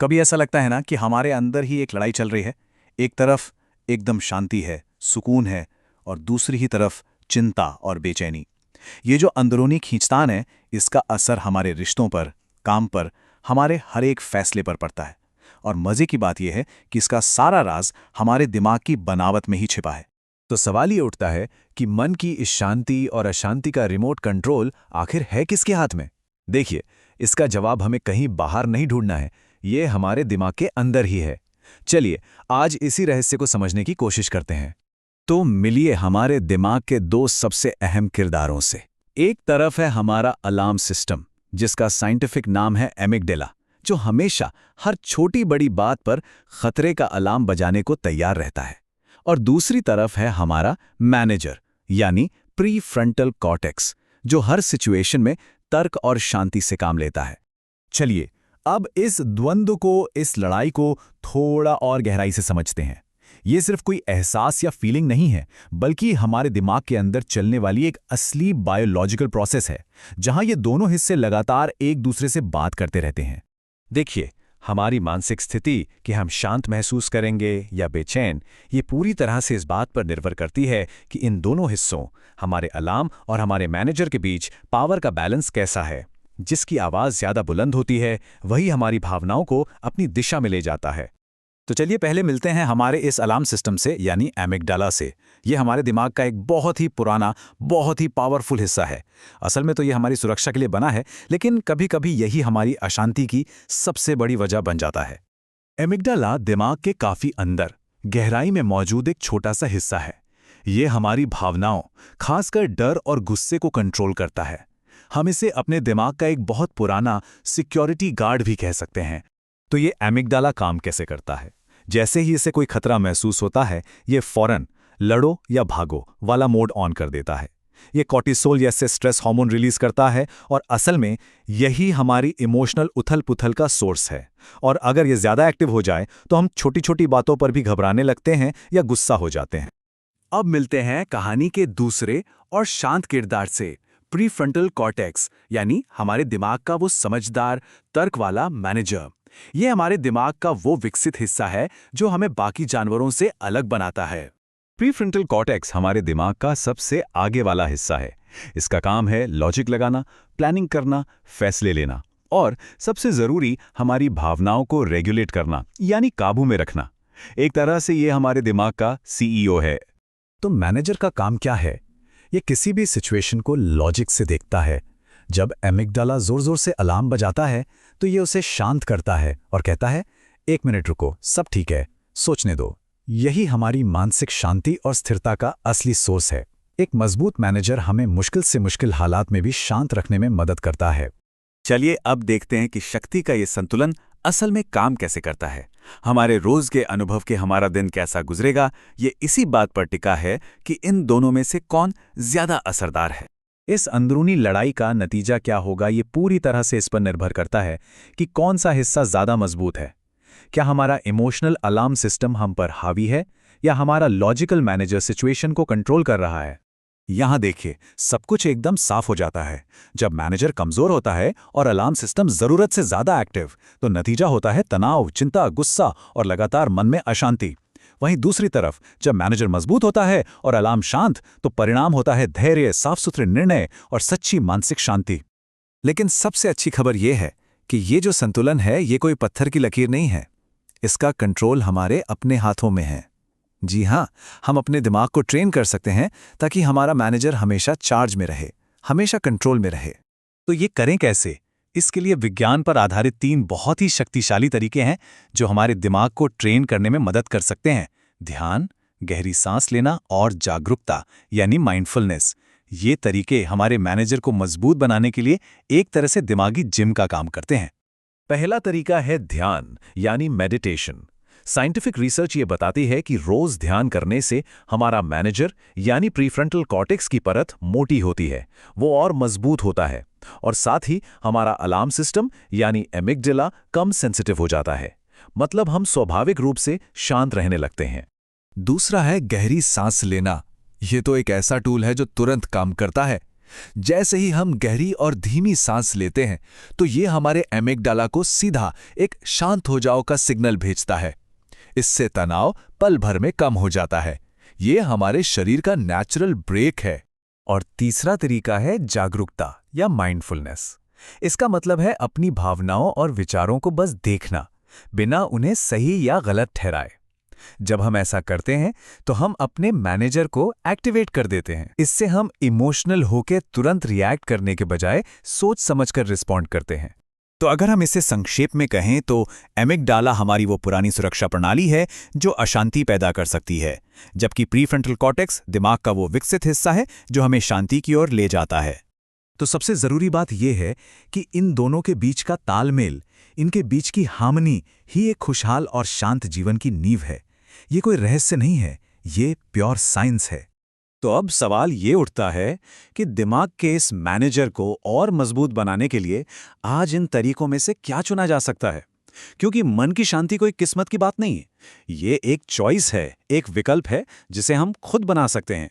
कभी ऐसा लगता है ना कि हमारे अंदर ही एक लड़ाई चल रही है। एक तरफ एकदम शांति है, सुकून है, और दूसरी ही तरफ चिंता और बेचैनी। ये जो अंदरूनी खींचतान है, इसका असर हमारे रिश्तों पर, काम पर, हमारे हर एक फैसले पर पड़ता है। और मजे की बात यह है कि इसका सारा राज हमारे दिमाग की बनावट में ही छिपा है। तो सवाल ये उठता है कि मन की इस शांति और अशांति का रिमोट कंट्रोल आखिर है किसके हाथ में? देखिए, इसका जवाब हमें कहीं बाहर नहीं ढूंढना है, ये हमारे दिमाग के अंदर ही है। चलिए, आज इसी रहस्य को समझने की कोशिश करते हैं। तो मिलिए हमारे दिमाग के दो सबसे अहम किरदारों से। एक तरफ है हमारा अलार्म सिस्टम, जिसका साइंटिफिक नाम है एमिगडाला, जो हमेशा हर छोटी बड़ी बात पर खतरे का अलार्म बजाने को तैयार रहता है। और दूसरी तरफ है हमारा मैनेजर, यानी प्री फ्रंटल कॉर्टेक्स, जो हर सिचुएशन में तर्क और शांति से काम लेता है। चलिए, अब इस द्वंद्व को, इस लड़ाई को थोड़ा और गहराई से समझते हैं। ये सिर्फ कोई एहसास या फीलिंग नहीं है, बल्कि हमारे दिमाग के अंदर चलने वाली एक असली बायोलॉजिकल प्रोसेस है, जहां ये दोनों हिस्से लगातार एक दूसरे से बात करते रहते हैं। देखिए, हमारी मानसिक स्थिति कि हम शांत महसूस करेंगे या बेचैन, ये पूरी तरह से इस बात पर निर्भर करती है कि इन दोनों हिस्सों, हमारे अलार्म और हमारे मैनेजर के बीच पावर का बैलेंस कैसा है। जिसकी आवाज़ ज़्यादा बुलंद होती है, वही हमारी भावनाओं को अपनी दिशा में ले जाता है। तो चलिए पहले मिलते हैं हमारे इस अलार्म सिस्टम से, यानी एमिगडाला से। ये हमारे दिमाग का एक बहुत ही पुराना, बहुत ही पावरफुल हिस्सा है। असल में तो ये हमारी सुरक्षा के लिए बना है, लेकिन कभी-कभी यही हमारी अशांति की सबसे बड़ी वजह बन जाता है। एमिगडाला दिमाग के काफ़ी अंदर, गहराई में मौजूद एक छोटा सा हिस्सा है। ये हमारी भावनाओं, खासकर डर और गुस्से को कंट्रोल करता है। हम इसे अपने दिमाग का एक बहुत पुराना सिक्योरिटी गार्ड भी कह सकते हैं। तो ये एमिगडाला काम कैसे करता है? जैसे ही इसे कोई खतरा महसूस होता है, ये फौरन लड़ो या भागो वाला मोड ऑन कर देता है। ये कॉर्टिसोल जैसे स्ट्रेस हार्मोन रिलीज करता है, और असल में यही हमारी इमोशनल उथल-पुथल का सोर्स है। और अगर ये ज़्यादा एक्टिव हो जाए तो हम छोटी-छोटी बातों पर भी घबराने लगते हैं या गुस्सा हो जाते हैं। अब मिलते हैं कहानी के दूसरे और शांत किरदार से, प्रीफ्रंटल कॉर्टेक्स, यानी हमारे दिमाग का वो समझदार, तर्क वाला मैनेजर। ये हमारे दिमाग का वो विकसित हिस्सा है जो हमें बाकी जानवरों से अलग बनाता है। प्रीफ्रंटल कॉर्टेक्स हमारे दिमाग का सबसे आगे वाला हिस्सा है। इसका काम है लॉजिक लगाना, प्लानिंग करना, फैसले लेना, और सबसे जरूरी, हमारी भावनाओं को रेगुलेट करना, यानी काबू में रखना। एक तरह से ये हमारे दिमाग का सीईओ है। तो मैनेजर का काम क्या है? ये किसी भी सिचुएशन को लॉजिक से देखता है। जब एमिगडाला जोर-जोर से अलार्म बजाता है, तो ये उसे शांत करता है और कहता है, एक मिनट रुको, सब ठीक है, सोचने दो। यही हमारी मानसिक शांति और स्थिरता का असली सोर्स है। एक मजबूत मैनेजर हमें मुश्किल से मुश्किल हालात में भी शांत रखने में मदद करता है। चलिए अब देखते हैं कि शक्ति का ये संतुलन असल में काम कैसे करता है। हमारे रोज के अनुभव के हमारा दिन कैसा गुजरेगा, ये इसी बात पर टिका है कि इन दोनों में से कौन ज्यादा असरदार है। इस अंदरूनी लड़ाई का नतीजा क्या होगा, ये पूरी तरह से इस पर निर्भर करता है कि कौन सा हिस्सा ज़्यादा मजबूत है। क्या हमारा इमोशनल अलार्म सिस्टम हम पर हावी है, या हमारा लॉजिकल मैनेजर सिचुएशन को कंट्रोल कर रहा है? यहाँ देखिए, सब कुछ एकदम साफ हो जाता है। जब मैनेजर कमज़ोर होता है और अलार्म सिस्टम ज़रूरत से ज़्यादा एक्टिव, तो नतीजा होता है तनाव, चिंता, गुस्सा और लगातार मन में अशांति। वहीं दूसरी तरफ, जब मैनेजर मजबूत होता है और अलार्म शांत, तो परिणाम होता है धैर्य, साफ सुथरे निर्णय और सच्ची मानसिक शांति। लेकिन सबसे अच्छी खबर यह है कि ये जो संतुलन है, ये कोई पत्थर की लकीर नहीं है। इसका कंट्रोल हमारे अपने हाथों में है। जी हाँ, हम अपने दिमाग को ट्रेन कर सकते हैं ताकि हमारा मैनेजर हमेशा चार्ज में रहे, हमेशा कंट्रोल में रहे। तो ये करें कैसे? इसके लिए विज्ञान पर आधारित 3 बहुत ही शक्तिशाली तरीके हैं जो हमारे दिमाग को ट्रेन करने में मदद कर सकते हैं। ध्यान, गहरी सांस लेना और जागरूकता, यानी माइंडफुलनेस। ये तरीके हमारे मैनेजर को मजबूत बनाने के लिए एक तरह से दिमागी जिम का काम करते हैं। पहला तरीका है ध्यान, यानी मेडिटेशन। साइंटिफिक रिसर्च ये बताती है कि रोज ध्यान करने से हमारा मैनेजर, यानी प्रीफ्रंटल कॉर्टेक्स की परत मोटी होती है, वो और मजबूत होता है, और साथ ही हमारा अलार्म सिस्टम, यानी एमिगडाला, कम सेंसिटिव हो जाता है। मतलब हम स्वाभाविक रूप से शांत रहने लगते हैं। दूसरा है गहरी सांस लेना। ये तो एक ऐसा टूल है जो तुरंत काम करता है। जैसे ही हम गहरी और धीमी सांस लेते हैं तो ये हमारे एमिगडाला को सीधा एक शांत हो जाओ का सिग्नल भेजता है। इससे तनाव पल भर में कम हो जाता है। ये हमारे शरीर का नेचुरल ब्रेक है। और तीसरा तरीका है जागरूकता या माइंडफुलनेस। इसका मतलब है अपनी भावनाओं और विचारों को बस देखना, बिना उन्हें सही या गलत ठहराए। जब हम ऐसा करते हैं तो हम अपने मैनेजर को एक्टिवेट कर देते हैं। इससे हम इमोशनल होकर तुरंत रिएक्ट करने के बजाय सोच समझकर रिस्पॉन्ड करते हैं। तो अगर हम इसे संक्षेप में कहें तो एमिगडाला हमारी वो पुरानी सुरक्षा प्रणाली है जो अशांति पैदा कर सकती है, जबकि प्रीफ्रंटल कॉर्टेक्स दिमाग का वो विकसित हिस्सा है जो हमें शांति की ओर ले जाता है। तो सबसे ज़रूरी बात यह है कि इन दोनों के बीच का तालमेल, इनके बीच की हार्मनी ही एक खुशहाल और शांत जीवन की नींव है। ये कोई रहस्य नहीं है, ये प्योर साइंस है। तो अब सवाल ये उठता है कि दिमाग के इस मैनेजर को और मजबूत बनाने के लिए आज इन तरीकों में से क्या चुना जा सकता है? क्योंकि मन की शांति कोई किस्मत की बात नहीं है, ये एक चॉइस है, एक विकल्प है जिसे हम खुद बना सकते हैं।